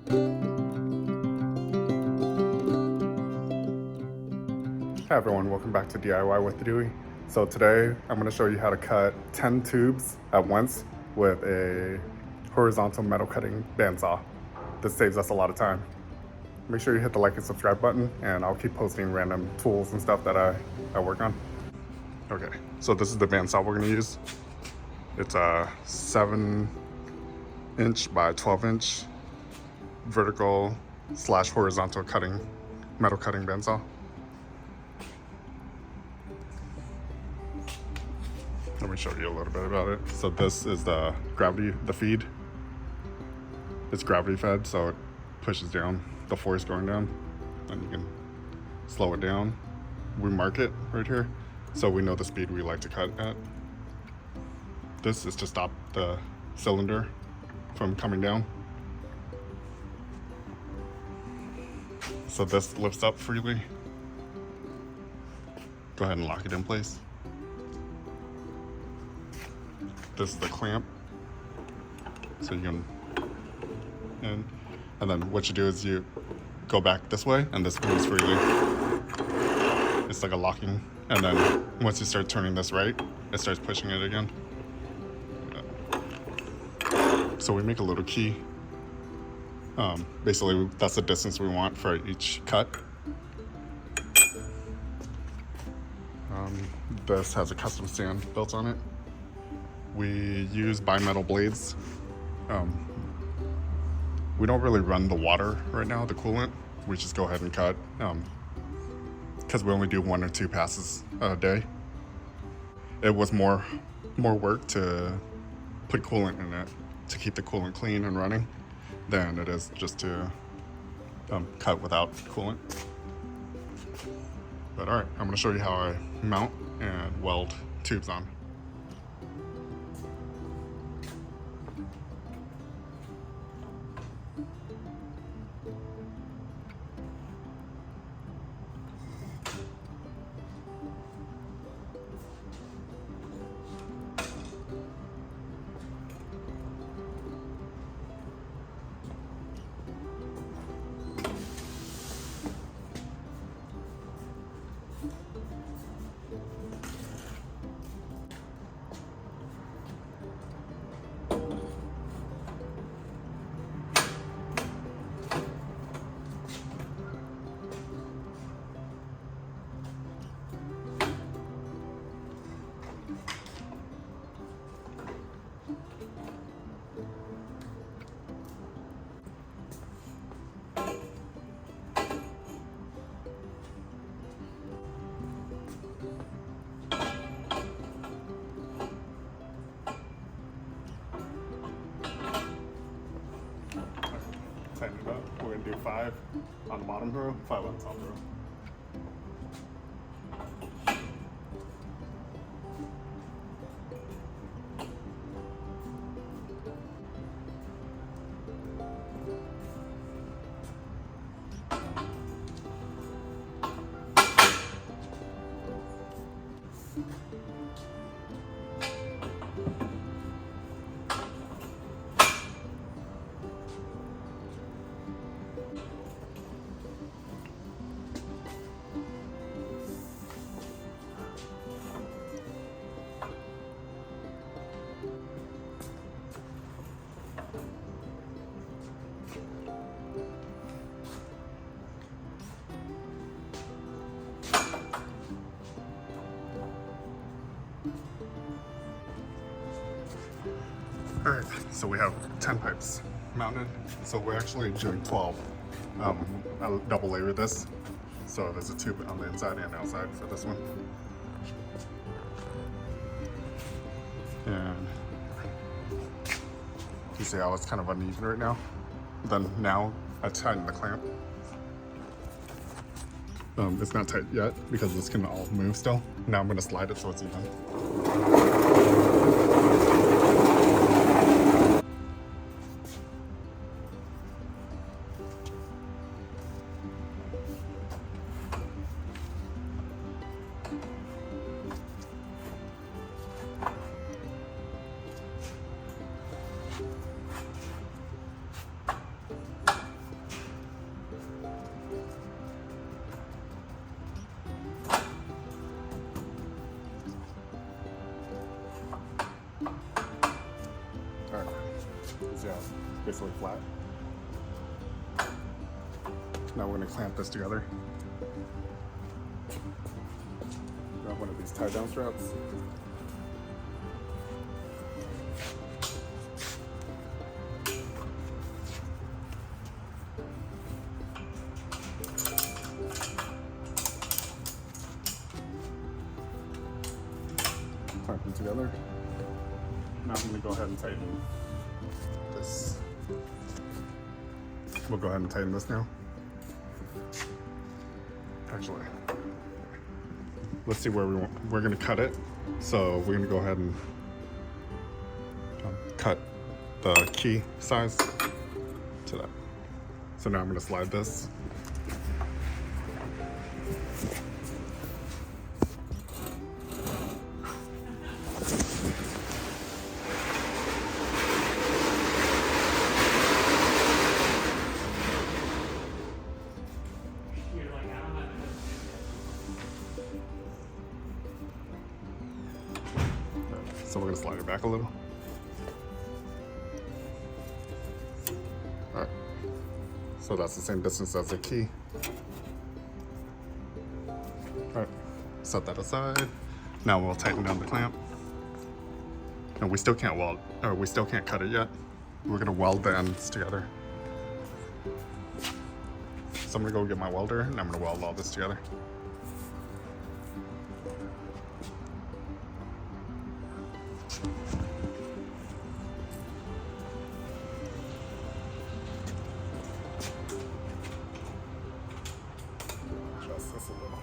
Hi everyone, welcome back to DIY with Dewey. So today I'm going to show you how to cut 10 tubes at once with a horizontal metal cutting bandsaw. This saves us a lot of time. Make sure you hit the like and subscribe button, and I'll keep posting random tools and stuff that I work on. Okay, so this is the bandsaw we're going to use. It's a 7-inch by 12-inch vertical / horizontal cutting, metal cutting bandsaw. Let me show you a little bit about it. So this is the feed. It's gravity fed, so it pushes down the force going down, and you can slow it down. We mark it right here, so we know the speed we like to cut at. This is to stop the cylinder from coming down. So this lifts up freely. Go ahead and lock it in place. This is the clamp, so you can, and then what you do is you go back this way, and this moves freely. It's like a locking, and then once you start turning this right, it starts pushing it again. So we make a little key. Basically, that's the distance we want for each cut. This has a custom stand built on it. We use bimetal blades. We don't really run the water right now, the coolant. We just go ahead and cut, because we only do 1 or 2 passes a day. It was more work to put coolant in it to keep the coolant clean and running than it is just to cut without coolant. But all right, I'm gonna show you how I mount and weld tubes on. Tighten it up. We're gonna do 5 on the bottom row, 5 on the top row. All right, so we have 10 pipes mounted. So we're actually doing 12. I'll double layer this. So there's a tube on the inside and outside for this one. And you see how it's kind of uneven right now? Then now I tighten the clamp. It's not tight yet because this can all move still. Now I'm gonna slide it so it's even. basically flat. Now we're going to clamp this together. Grab one of these tie down straps. Clamp them together. Now I'm going to go ahead and tighten this. We'll go ahead and tighten this now. Actually, let's see where we're going to cut it. So we're going to go ahead and cut the key size to that. So now I'm going to slide this. So we're going to slide it back a little. Alright, so that's the same distance as the key. Alright, set that aside. Now we'll tighten down the clamp. And we still can't weld, or we still can't cut it yet. We're going to weld the ends together. So I'm going to go get my welder and I'm going to weld all this together. Adjust this a little.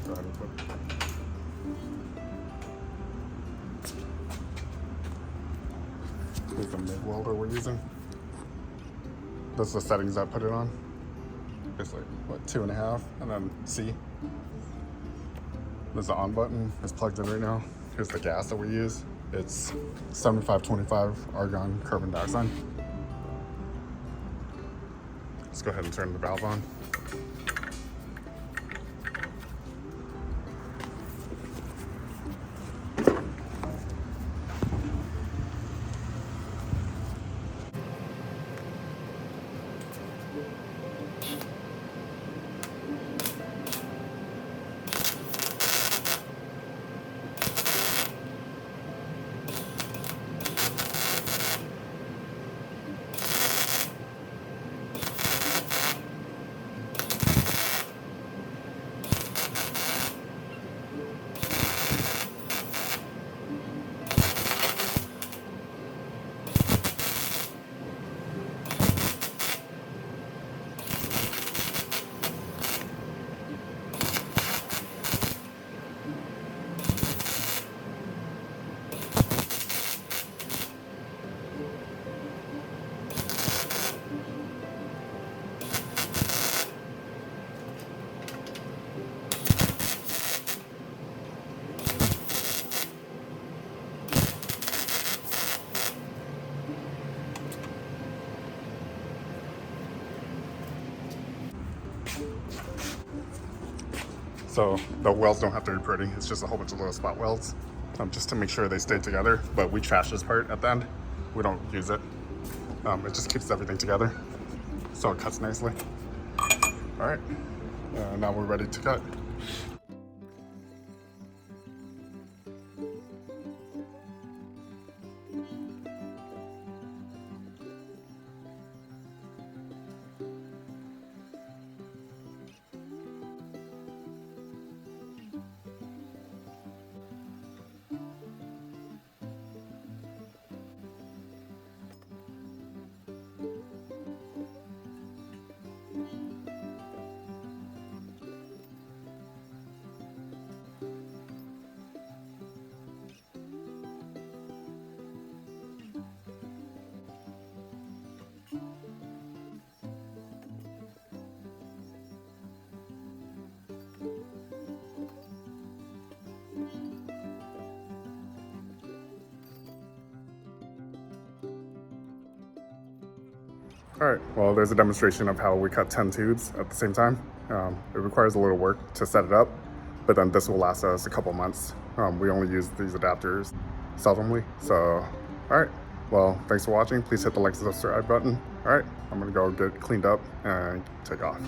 Go ahead and put Here's the MIG welder we're using. Those are the settings I put it on. Basically, what, 2.5, and then C. There's the on button. It's plugged in right now. Here's the gas that we use. It's 7525 argon carbon dioxide. Let's go ahead and turn the valve on. So the welds don't have to be pretty. It's just a whole bunch of little spot welds, just to make sure they stay together. But we trash this part at the end. We don't use it. It just keeps everything together, so it cuts nicely. All right, now we're ready to cut. All right, well, there's a demonstration of how we cut 10 tubes at the same time. It requires a little work to set it up, but then this will last us a couple months. We only use these adapters seldomly, so, all right. Well, thanks for watching. Please hit the like and subscribe button. All right, I'm gonna go get cleaned up and take off.